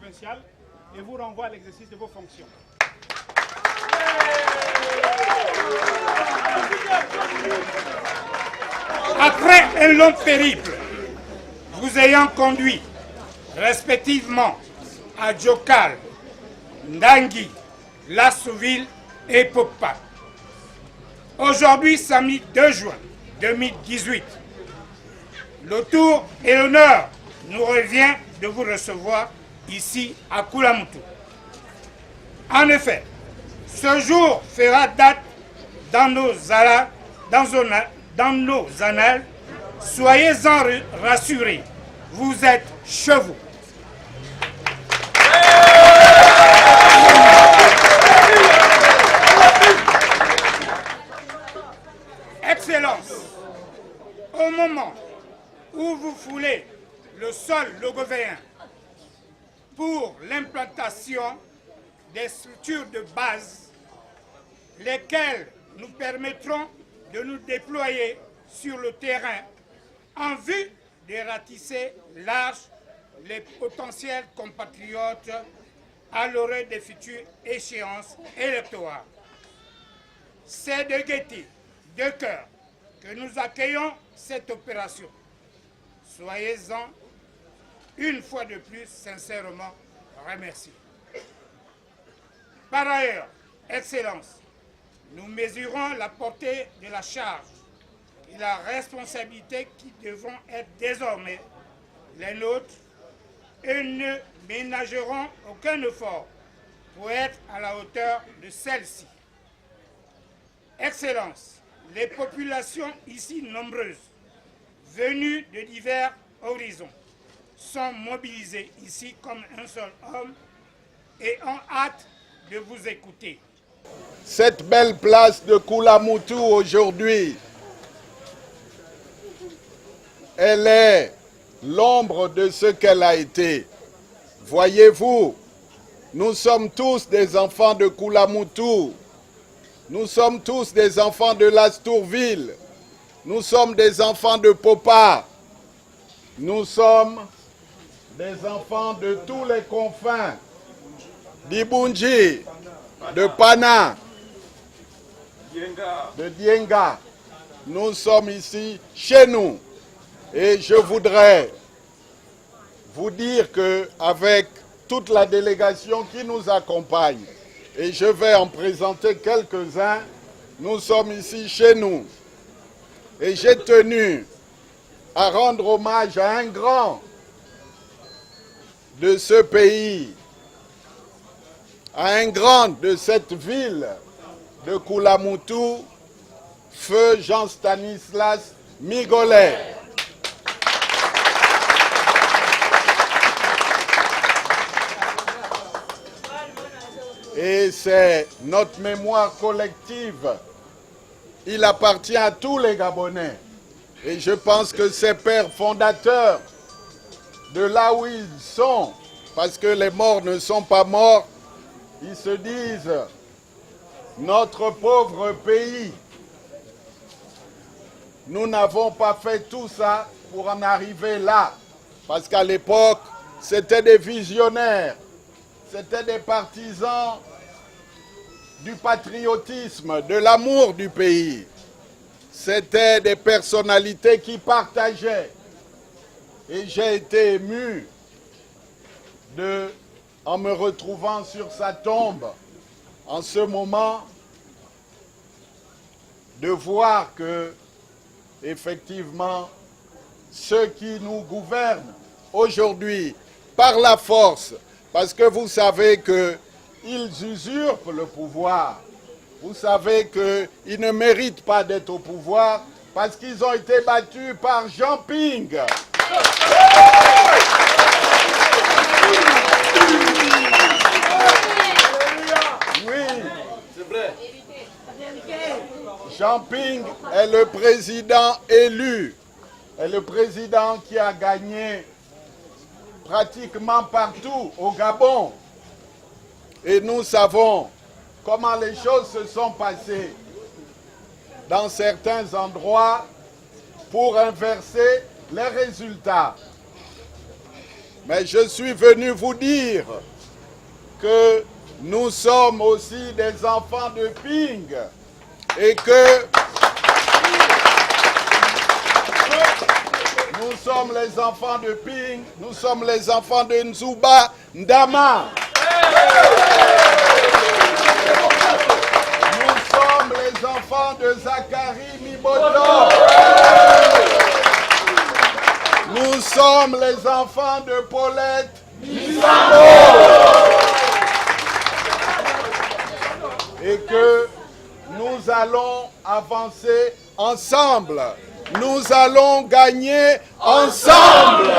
provincial et vous renvoie à l'exercice de vos fonctions. Après un long périple, vous ayant conduit respectivement à Djokal, Ndangui, Lassouville et Popa. Aujourd'hui, samedi 2 juin 2018, le tour et l'honneur nous revient de vous recevoir ici à Koulamoutou. En effet, ce jour fera date dans nos annales. Soyez-en rassurés, vous êtes chez vous. Excellence, au moment où vous foulez le sol logovéen pour l'implantation des structures de base, lesquelles nous permettront de nous déployer sur le terrain en vue de ratisser large les potentiels compatriotes à l'oreille des futures échéances électorales. C'est de gaieté, de cœur, que nous accueillons cette opération. Soyez-en, une fois de plus, sincèrement remerciés. Par ailleurs, Excellence, nous mesurons la portée de la charge et la responsabilité qui devront être désormais les nôtres et ne ménagerons aucun effort pour être à la hauteur de celle-ci. Excellence, les populations ici nombreuses, venues de divers horizons, sont mobilisées ici comme un seul homme et ont hâte de vous écouter. Cette belle place de Koulamoutou aujourd'hui, elle est l'ombre de ce qu'elle a été. Voyez-vous, nous sommes tous des enfants de Koulamoutou. Nous sommes tous des enfants de Lastourville. Nous sommes des enfants de Popa. Nous sommes des enfants de tous les confins, d'Ibunji, de Pana, de Dienga. Nous sommes ici chez nous. Et je voudrais vous dire qu'avec toute la délégation qui nous accompagne, et je vais en présenter quelques-uns, nous sommes ici chez nous. Et j'ai tenu à rendre hommage à un grand de ce pays, à un grand de cette ville de Koulamoutou, feu Jean-Stanislas Migolet. Et c'est notre mémoire collective. Il appartient à tous les Gabonais. Et je pense que ces pères fondateurs, de là où ils sont, parce que les morts ne sont pas morts, ils se disent, notre pauvre pays, nous n'avons pas fait tout ça pour en arriver là. Parce qu'à l'époque, c'était des visionnaires, c'était des partisans du patriotisme, de l'amour du pays. C'était des personnalités qui partageaient. Et j'ai été ému en me retrouvant sur sa tombe, en ce moment, de voir que, effectivement, ceux qui nous gouvernent aujourd'hui, par la force, parce que vous savez qu'ils usurpent le pouvoir, vous savez qu'ils ne méritent pas d'être au pouvoir, parce qu'ils ont été battus par Jean Ping. Oui, c'est vrai. Jean Ping est le président élu, est le président qui a gagné pratiquement partout au Gabon. Et nous savons comment les choses se sont passées dans certains endroits pour inverser les résultats. Mais je suis venu vous dire que nous sommes aussi des enfants de Ping et que nous sommes les enfants de Ping, nous sommes les enfants de Nzuba Ndama. Nous sommes les enfants de Zachary Miboto. Nous sommes les enfants de Paulette Misambo. Et que nous allons avancer ensemble. Nous allons gagner ensemble.